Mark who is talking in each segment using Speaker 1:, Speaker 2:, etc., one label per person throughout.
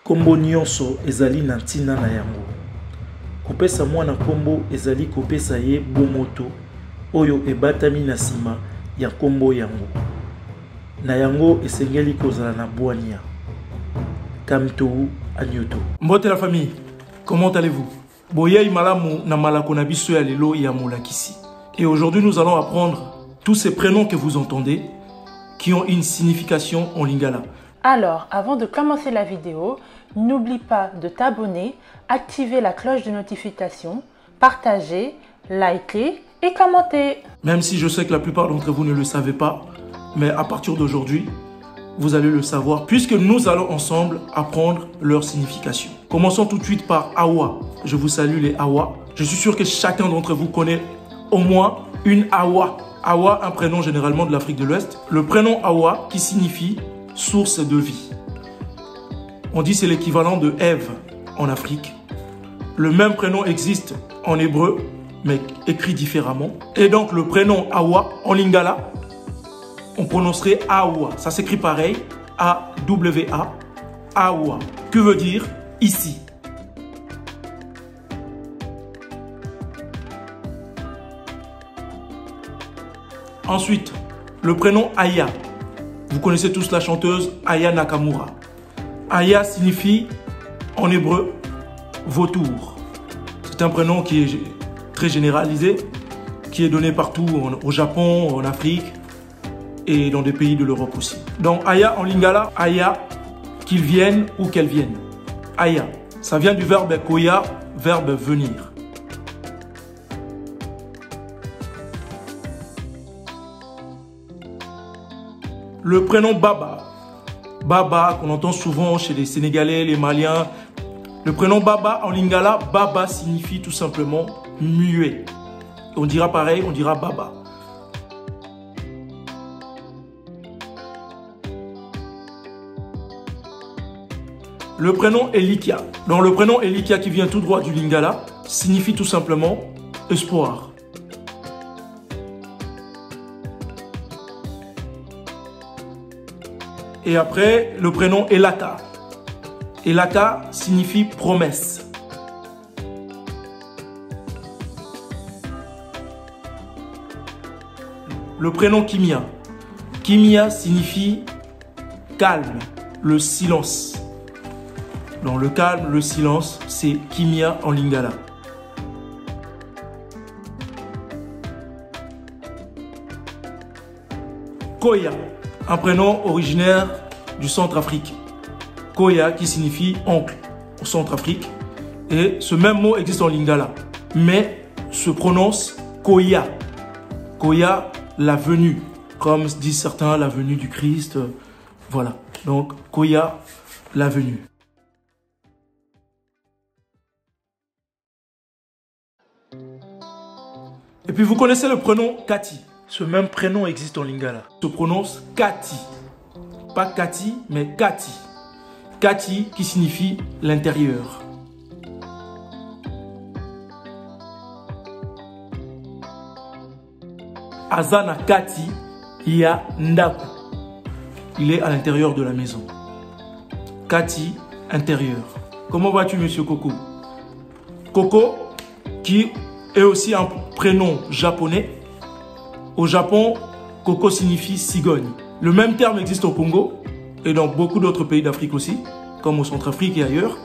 Speaker 1: Kombo nyonso ezali na ntina na yango. Kopesa mwana kombo ezali kopesa ye bomoto oyo ebatami na sima ya kombo yango. Na yango esengeli kozala na bwania. Kamtou Agnoto. Mbote la famille, comment allez-vous? Boyei malamu na malako na biso ya lelo ya molakisi. Et aujourd'hui nous allons apprendre tous ces prénoms que vous entendez qui ont une signification en lingala.
Speaker 2: Alors, avant de commencer la vidéo, n'oublie pas de t'abonner, activer la cloche de notification, partager, liker et commenter.
Speaker 1: Même si je sais que la plupart d'entre vous ne le savez pas, mais à partir d'aujourd'hui, vous allez le savoir puisque nous allons ensemble apprendre leur signification. Commençons tout de suite par Awa. Je vous salue les Awa. Je suis sûr que chacun d'entre vous connaît au moins une Awa. Awa, un prénom généralement de l'Afrique de l'Ouest. Le prénom Awa qui signifie source de vie. On dit c'est l'équivalent de Ève en Afrique. Le même prénom existe en hébreu, mais écrit différemment. Et donc le prénom Awa en lingala, on prononcerait Awa. Ça s'écrit pareil, A-W-A, Awa. Que veut dire ici? Ensuite, le prénom Aya. Vous connaissez tous la chanteuse Aya Nakamura. Aya signifie en hébreu vautour. C'est un prénom qui est très généralisé, qui est donné partout au Japon, en Afrique et dans des pays de l'Europe aussi. Donc Aya en lingala, Aya, qu'il vienne ou qu'elle vienne. Aya, ça vient du verbe koya, verbe venir. Le prénom Baba. Baba, qu'on entend souvent chez les Sénégalais, les Maliens. Le prénom Baba en lingala, Baba signifie tout simplement muet. On dira pareil, on dira Baba. Le prénom Elikia. Donc le prénom Elikia qui vient tout droit du lingala signifie tout simplement espoir. Et après, le prénom Elaka. Elaka signifie promesse. Le prénom Kimia. Kimia signifie calme, le silence. Dans le calme, le silence, c'est Kimia en lingala. Koya. Un prénom originaire du Centrafrique. Koya qui signifie oncle au Centrafrique. Et ce même mot existe en lingala, mais se prononce Koya. Koya, la venue. Comme disent certains, la venue du Christ. Voilà. Donc Koya, la venue. Et puis vous connaissez le prénom Kati. Ce même prénom existe en lingala. Se prononce Kati. Pas Kati, mais Kati. Kati qui signifie l'intérieur. Azana Kati, il y a Ndaku. Il est à l'intérieur de la maison. Kati, intérieur. Comment vas-tu, monsieur Coco? Coco, qui est aussi un prénom japonais. Au Japon, Coco signifie cigogne. Le même terme existe au Congo et dans beaucoup d'autres pays d'Afrique aussi, comme au Centrafrique et ailleurs.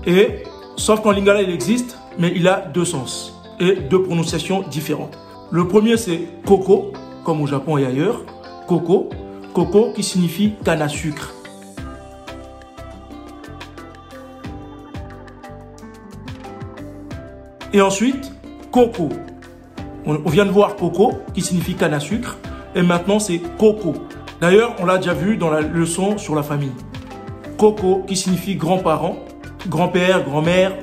Speaker 1: Et sauf qu'en lingala, il existe, mais il a deux sens et deux prononciations différentes. Le premier, c'est Coco, comme au Japon et ailleurs. Coco, Coco qui signifie canne à sucre. Et ensuite, Coco. On vient de voir Coco, qui signifie canne à sucre. Et maintenant, c'est Coco. D'ailleurs, on l'a déjà vu dans la leçon sur la famille. Coco, qui signifie grand-parent, grand-père, grand-mère.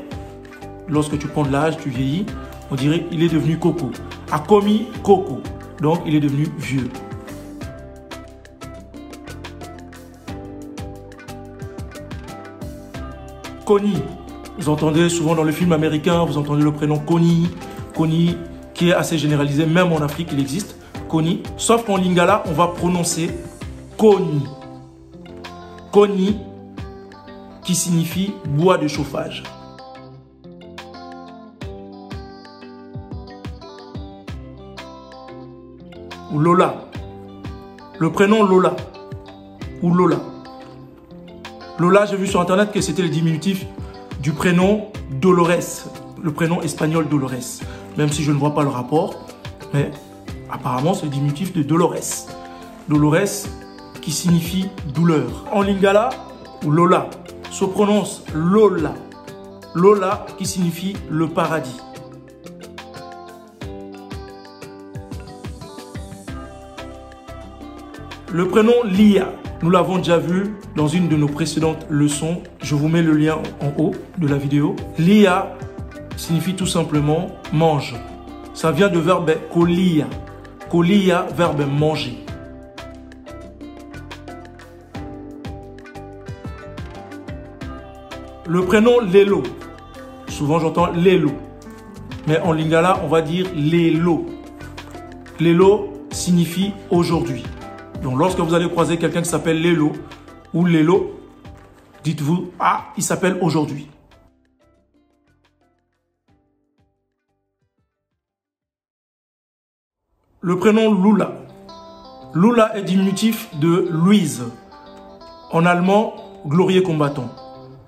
Speaker 1: Lorsque tu prends de l'âge, tu vieillis, on dirait il est devenu Coco. Akomi, Coco. Donc, il est devenu vieux. Connie. Vous entendez souvent dans le film américain, vous entendez le prénom Connie. Connie, qui est assez généralisé, même en Afrique, il existe. Connie. Sauf qu'en lingala, on va prononcer Connie. Connie, qui signifie bois de chauffage. Ou Lola. Le prénom Lola. Ou Lola. Lola, j'ai vu sur internet que c'était le diminutif du prénom Dolores. Le prénom espagnol Dolores. Même si je ne vois pas le rapport. Mais apparemment, c'est le diminutif de Dolores. Dolores qui signifie douleur. En lingala, ou Lola, se prononce Lola. Lola qui signifie le paradis. Le prénom Lia, nous l'avons déjà vu dans une de nos précédentes leçons. Je vous mets le lien en haut de la vidéo. Lia signifie tout simplement mange. Ça vient du verbe kolia. Kolia, verbe manger. Le prénom Lelo. Souvent j'entends Lelo. Mais en lingala, on va dire Lelo. Lelo signifie aujourd'hui. Donc lorsque vous allez croiser quelqu'un qui s'appelle Lelo ou Lelo, dites-vous, ah, il s'appelle aujourd'hui. Le prénom Lula. Lula est diminutif de Louise. En allemand, glorieux combattant.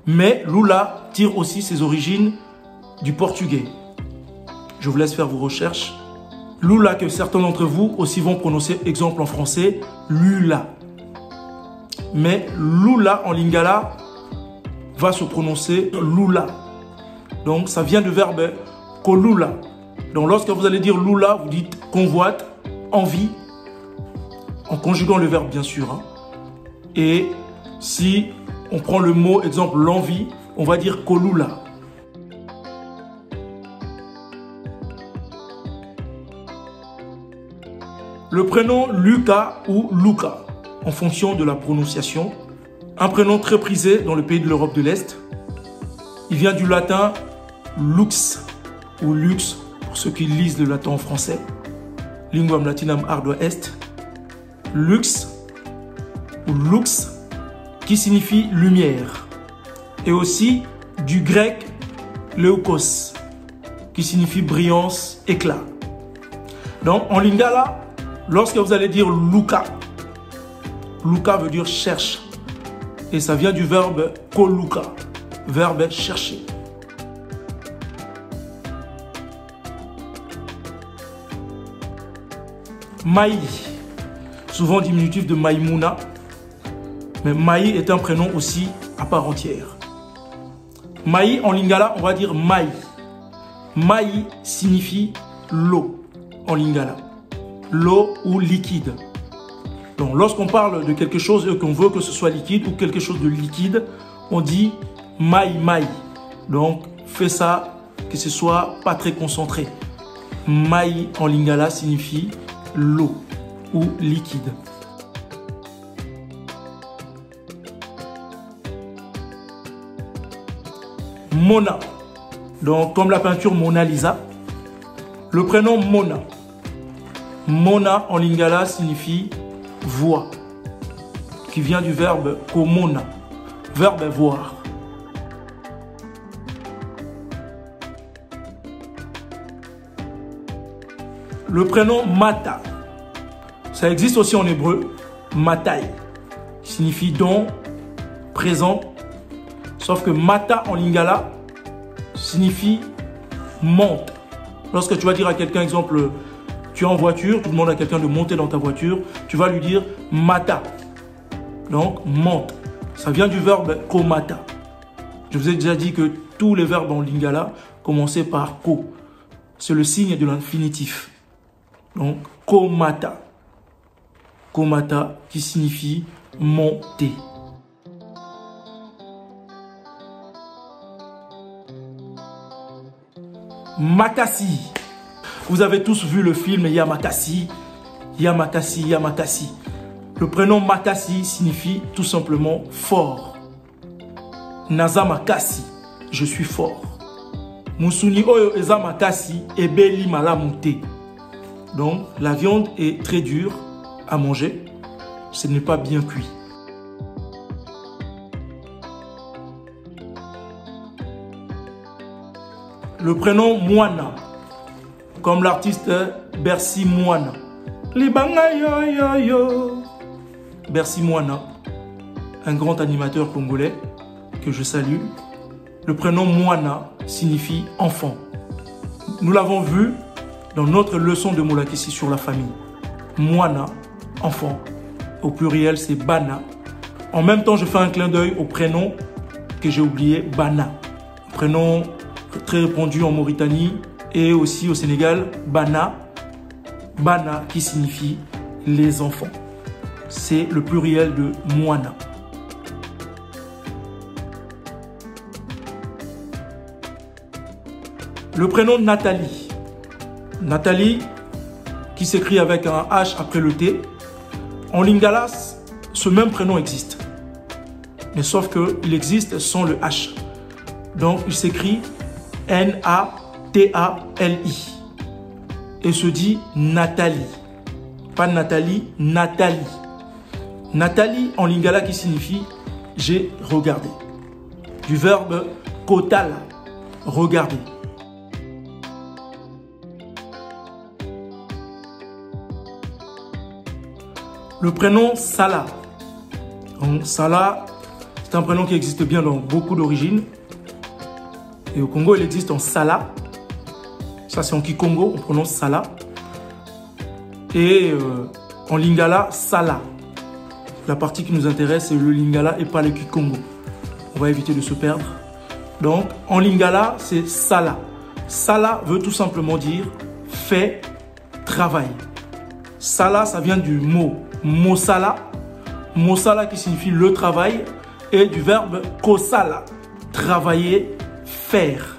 Speaker 1: Mais Lula tire aussi ses origines du portugais. Je vous laisse faire vos recherches. Lula, que certains d'entre vous aussi vont prononcer, exemple en français, Lula. Mais Lula en lingala va se prononcer Lula. Donc ça vient du verbe kolula. Donc lorsque vous allez dire Lula, vous dites convoite, envie, en conjuguant le verbe bien sûr. Hein. Et si on prend le mot, exemple l'envie, on va dire kolula. Le prénom Lucas ou Luca, en fonction de la prononciation. Un prénom très prisé dans le pays de l'Europe de l'Est. Il vient du latin lux ou lux, pour ceux qui lisent le latin en français. Linguam latinam ardua est. Lux ou lux, qui signifie lumière. Et aussi du grec leukos, qui signifie brillance, éclat. Donc en lingala, lorsque vous allez dire Luca, Luca veut dire cherche. Et ça vient du verbe koluka, verbe chercher. Maï, souvent diminutif de Maïmouna. Mais Maï est un prénom aussi à part entière. Maï en lingala, on va dire Maï. Maï signifie l'eau en lingala. L'eau ou liquide. Donc lorsqu'on parle de quelque chose et qu'on veut que ce soit liquide ou quelque chose de liquide, on dit maï maï. Donc fais ça que ce soit pas très concentré. Maï en lingala signifie l'eau ou liquide. Mona. Donc comme la peinture Mona Lisa. Le prénom Mona. Mona en lingala signifie voix, qui vient du verbe komona, verbe voir. Le prénom Mata, ça existe aussi en hébreu, Matai, qui signifie don, présent, sauf que Mata en lingala signifie monte. Lorsque tu vas dire à quelqu'un, exemple, tu es en voiture, tu demandes à quelqu'un de monter dans ta voiture, tu vas lui dire mata. Donc, monte. Ça vient du verbe komata. Je vous ai déjà dit que tous les verbes en lingala commençaient par ko. C'est le signe de l'infinitif. Donc, komata. Komata qui signifie monter. Makassi. Vous avez tous vu le film Yamakasi, Yamakasi, Yamakasi. Le prénom Makassi signifie tout simplement fort. Nazamakasi, je suis fort. Musuni oyo ezamakasi ebeli malamute. Donc la viande est très dure à manger, ce n'est pas bien cuit. Le prénom Moana, comme l'artiste Bercy Moana. Libanga yo yo yo. Bercy Moana, un grand animateur congolais que je salue. Le prénom Moana signifie enfant. Nous l'avons vu dans notre leçon de Molakisi sur la famille. Moana, enfant. Au pluriel, c'est Bana. En même temps, je fais un clin d'œil au prénom que j'ai oublié, Bana. Prénom très répandu en Mauritanie et aussi au Sénégal, Bana. Bana qui signifie les enfants. C'est le pluriel de Moana. Le prénom Nathalie. Nathalie, qui s'écrit avec un H après le T. En lingala, ce même prénom existe. Mais sauf qu'il existe sans le H. Donc, il s'écrit N-A-T-A-L-I. Et se dit Nathalie. Pas Nathalie, Nathalie. Nathalie en lingala qui signifie j'ai regardé. Du verbe kotala, regarder. Le prénom Salah. Salah, c'est un prénom qui existe bien dans beaucoup d'origines. Et au Congo, il existe en Salah. Ça, c'est en Kikongo, on prononce Salah. Et en lingala, Salah. La partie qui nous intéresse, c'est le lingala et pas le Kikongo. On va éviter de se perdre. Donc, en lingala, c'est Salah. Salah veut tout simplement dire fait, travail. Salah, ça vient du mot Mosala. Mosala qui signifie le travail. Et du verbe kosala, travailler, faire.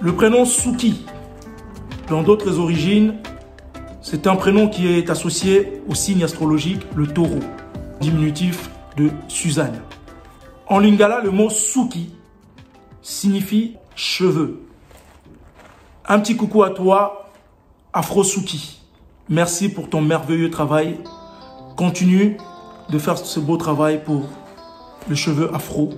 Speaker 1: Le prénom Souki, dans d'autres origines, c'est un prénom qui est associé au signe astrologique, le taureau, diminutif de Suzanne. En lingala, le mot Souki signifie cheveux. Un petit coucou à toi, Afro Souki. Merci pour ton merveilleux travail. Continue de faire ce beau travail pour les cheveux afro.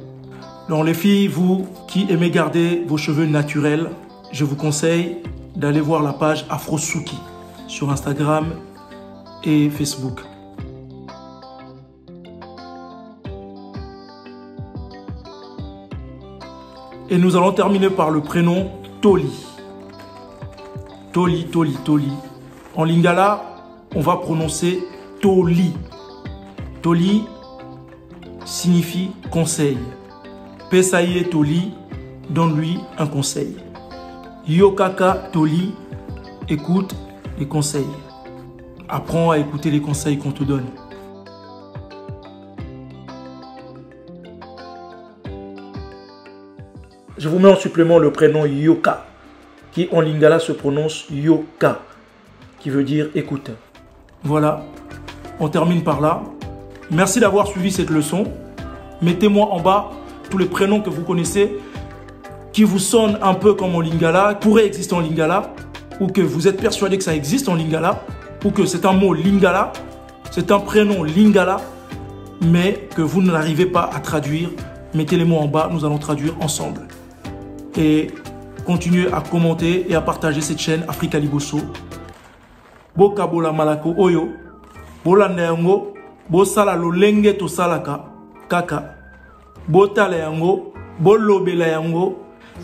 Speaker 1: Donc les filles, vous qui aimez garder vos cheveux naturels, je vous conseille d'aller voir la page Afro Souki sur Instagram et Facebook. Et nous allons terminer par le prénom Toli. Toli, Toli, Toli. En lingala, on va prononcer Toli. Toli signifie conseil. Pesaye Toli, donne-lui un conseil. Yokaka Toli, écoute les conseils. Apprends à écouter les conseils qu'on te donne. Je vous mets en supplément le prénom Yoka, qui en lingala se prononce Yoka, qui veut dire écoute. Voilà, on termine par là. Merci d'avoir suivi cette leçon. Mettez-moi en bas tous les prénoms que vous connaissez, qui vous sonnent un peu comme en lingala, pourraient exister en lingala, ou que vous êtes persuadé que ça existe en lingala, ou que c'est un mot lingala, c'est un prénom lingala, mais que vous n'arrivez pas à traduire. Mettez les mots en bas, nous allons traduire ensemble. Et continuez à commenter et à partager cette chaîne Africa Liboso. Boka bola malako oyo, bola neango, bosala lolenge to salaka, kaka, botala yango, bolobela yango,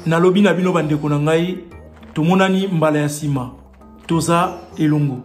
Speaker 1: nalobi na bino bandeko na ngai, tomonani mbala ya sima, toza elongo.